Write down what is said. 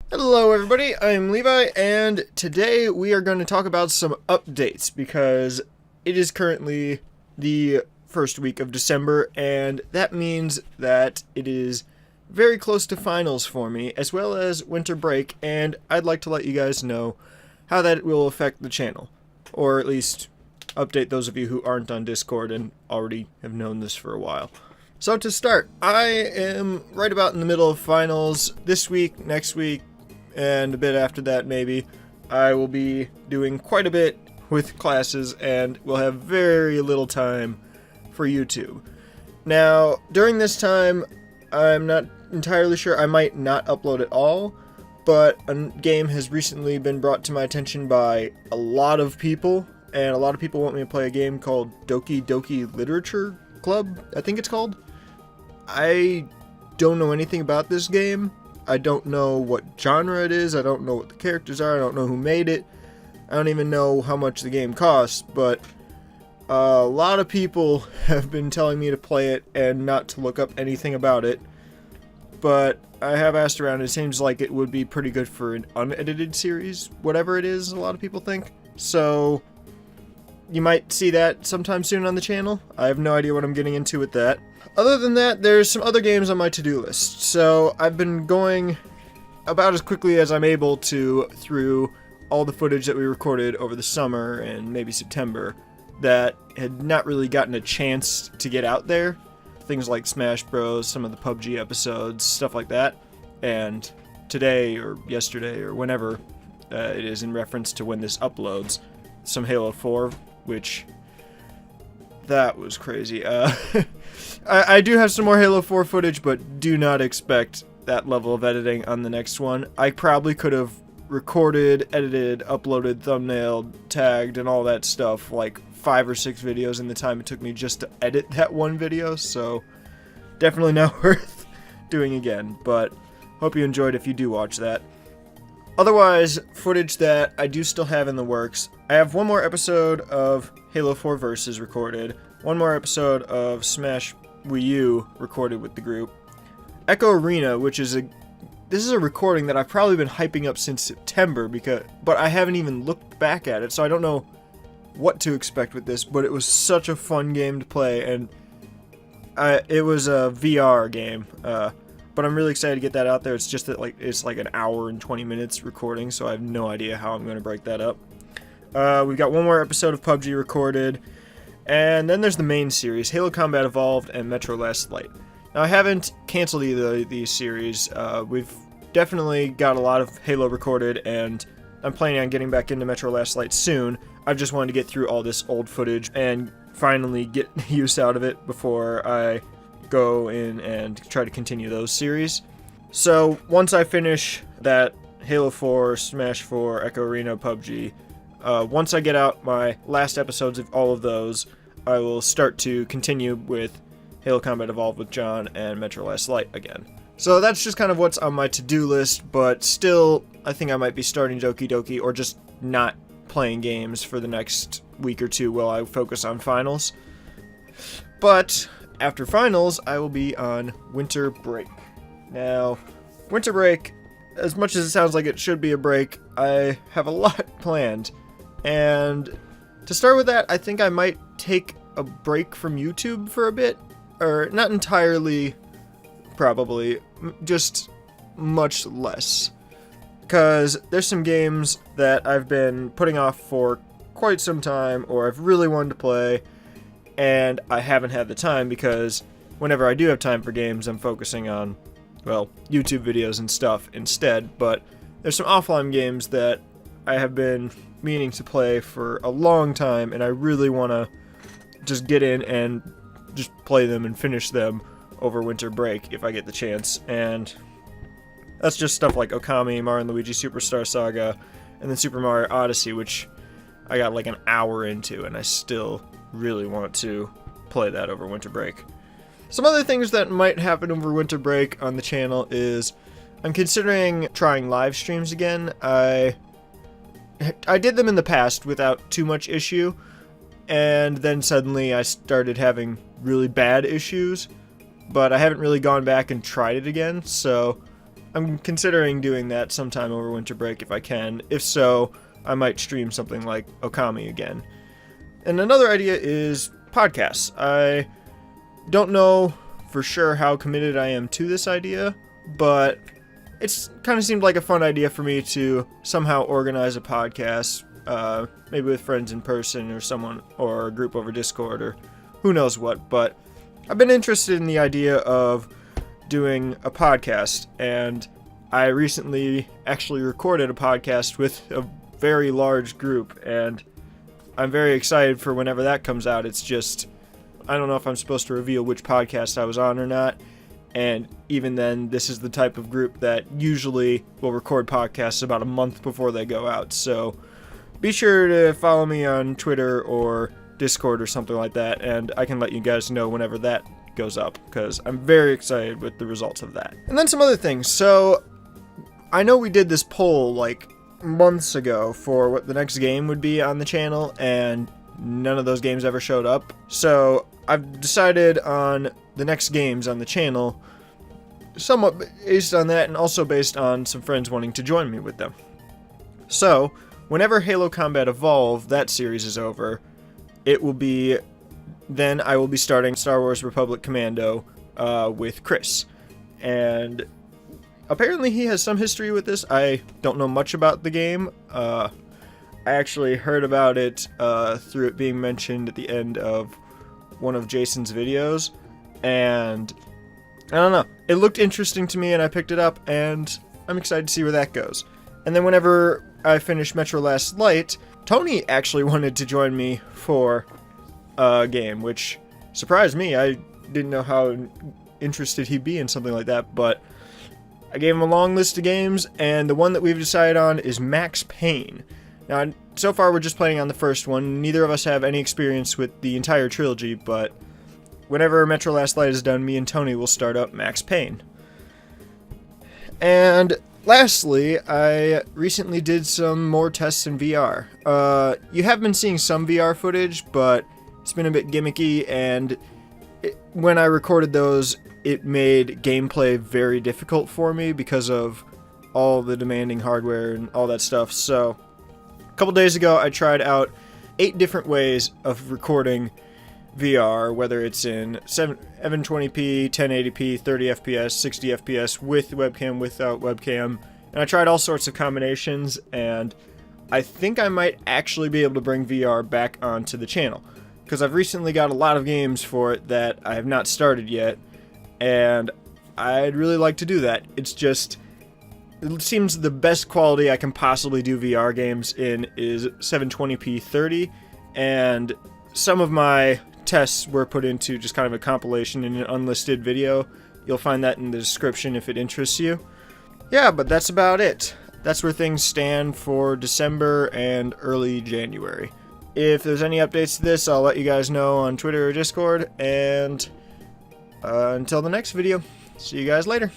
Hello everybody, I'm Levi, and today we are going to talk about some updates because it is currently the first week of December, and that means that it is very close to finals for me, as well as winter break, and I'd like to let you guys know how that will affect the channel, or at least update those of you who aren't on Discord and already have known this for a while. So to start, I am right about in the middle of finals this week, next week, and a bit after that maybe. I will be doing quite a bit with classes and will have very little time for YouTube. Now, during this time, I'm not entirely sure, I might not upload at all, but a game has recently been brought to my attention by a lot of people, and a lot of people want me to play a game called DokiDoki Literature Club, I think it's called. I don't know anything about this game. I don't know what genre it is, I don't know what the characters are, I don't know who made it, I don't even know how much the game costs, but a lot of people have been telling me to play it and not to look up anything about it, but I have asked around, it seems like it would be pretty good for an unedited series, whatever it is, a lot of people think, so you might see that sometime soon on the channel. I have no idea what I'm getting into with that. Other than that, there's some other games on my to-do list. So I've been going about as quickly as I'm able to through all the footage that we recorded over the summer and maybe September that had not really gotten a chance to get out there. Things like Smash Bros, some of the PUBG episodes, stuff like that. And today or yesterday or whenever it is in reference to when this uploads, some Halo 4, which that was crazy. I do have some more Halo 4 footage, but do not expect that level of editing on the next one. I probably could have recorded, edited, uploaded, thumbnailed, tagged, and all that stuff, like 5 or 6 videos in the time it took me just to edit that one video, so definitely not worth doing again, but hope you enjoyed if you do watch that. Otherwise, footage that I do still have in the works. I have one more episode of Halo 4 Versus recorded, one more episode of Smash Wii U recorded with the group. Echo Arena, which is this is a recording that I've probably been hyping up since September, but I haven't even looked back at it, so I don't know what to expect with this, but it was such a fun game to play, and it was a VR game, but I'm really excited to get that out there. It's just that it's like an hour and 20 minutes recording, so I have no idea how I'm going to break that up. We've got one more episode of PUBG recorded, and then there's the main series, Halo Combat Evolved and Metro Last Light. Now, I haven't canceled either of these series. We've definitely got a lot of Halo recorded, and I'm planning on getting back into Metro Last Light soon. I've just wanted to get through all this old footage and finally get use out of it before I go in and try to continue those series. So, once I finish that Halo 4, Smash 4, Echo Arena, PUBG, once I get out my last episodes of all of those, I will start to continue with Halo Combat Evolved with John and Metro Last Light again. So that's just kind of what's on my to-do list, but still, I think I might be starting DokiDoki or just not playing games for the next week or two while I focus on finals. But after finals, I will be on winter break. Now, winter break, as much as it sounds like it should be a break, I have a lot planned. And to start with that, I think I might take a break from YouTube for a bit. Or not entirely, probably, just much less. Because there's some games that I've been putting off for quite some time, or I've really wanted to play, and I haven't had the time because whenever I do have time for games, I'm focusing on, well, YouTube videos and stuff instead, but there's some offline games that I have been meaning to play for a long time, and I really want to just get in and just play them and finish them over winter break if I get the chance, and that's just stuff like Okami, Mario & Luigi Superstar Saga, and then Super Mario Odyssey, which I got like an hour into, and I still really want to play that over winter break. Some other things that might happen over winter break on the channel is I'm considering trying live streams again. I did them in the past without too much issue, and then suddenly I started having really bad issues, but I haven't really gone back and tried it again, so I'm considering doing that sometime over winter break if I can. If so, I might stream something like Okami again. And another idea is podcasts. I don't know for sure how committed I am to this idea, but it's kind of seemed like a fun idea for me to somehow organize a podcast, maybe with friends in person or someone, or a group over Discord or who knows what. But I've been interested in the idea of doing a podcast, and I recently actually recorded a podcast with a very large group, and I'm very excited for whenever that comes out. It's just, I don't know if I'm supposed to reveal which podcast I was on or not, and even then, this is the type of group that usually will record podcasts about a month before they go out, so be sure to follow me on Twitter or Discord or something like that, and I can let you guys know whenever that goes up, because I'm very excited with the results of that. And then some other things. So I know we did this poll like months ago for what the next game would be on the channel, and none of those games ever showed up. So I've decided on the next games on the channel, somewhat based on that, and also based on some friends wanting to join me with them. So whenever Halo Combat Evolve, that series is over, then I will be starting Star Wars Republic Commando with Chris. And apparently he has some history with this. I don't know much about the game. I actually heard about it through it being mentioned at the end of one of Jason's videos. And I don't know. It looked interesting to me and I picked it up, and I'm excited to see where that goes. And then whenever I finish Metro Last Light, Tony actually wanted to join me for game, which surprised me. I didn't know how interested he'd be in something like that, but I gave him a long list of games, and the one that we've decided on is Max Payne. Now, so far we're just playing on the first one. Neither of us have any experience with the entire trilogy, but whenever Metro Last Light is done, me and Tony will start up Max Payne. And lastly, I recently did some more tests in VR. You have been seeing some VR footage, but it's been a bit gimmicky, and when I recorded those, it made gameplay very difficult for me because of all the demanding hardware and all that stuff. So a couple days ago, I tried out 8 different ways of recording VR, whether it's in 720p, 1080p, 30 FPS, 60 FPS, with webcam, without webcam, and I tried all sorts of combinations, and I think I might actually be able to bring VR back onto the channel, because I've recently got a lot of games for it that I have not started yet, and I'd really like to do that. It's just, it seems the best quality I can possibly do VR games in is 720p 30, and some of my tests were put into just kind of a compilation in an unlisted video. You'll find that in the description if it interests you. Yeah, but that's about it. That's where things stand for December and early January. If there's any updates to this, I'll let you guys know on Twitter or Discord, and until the next video, see you guys later.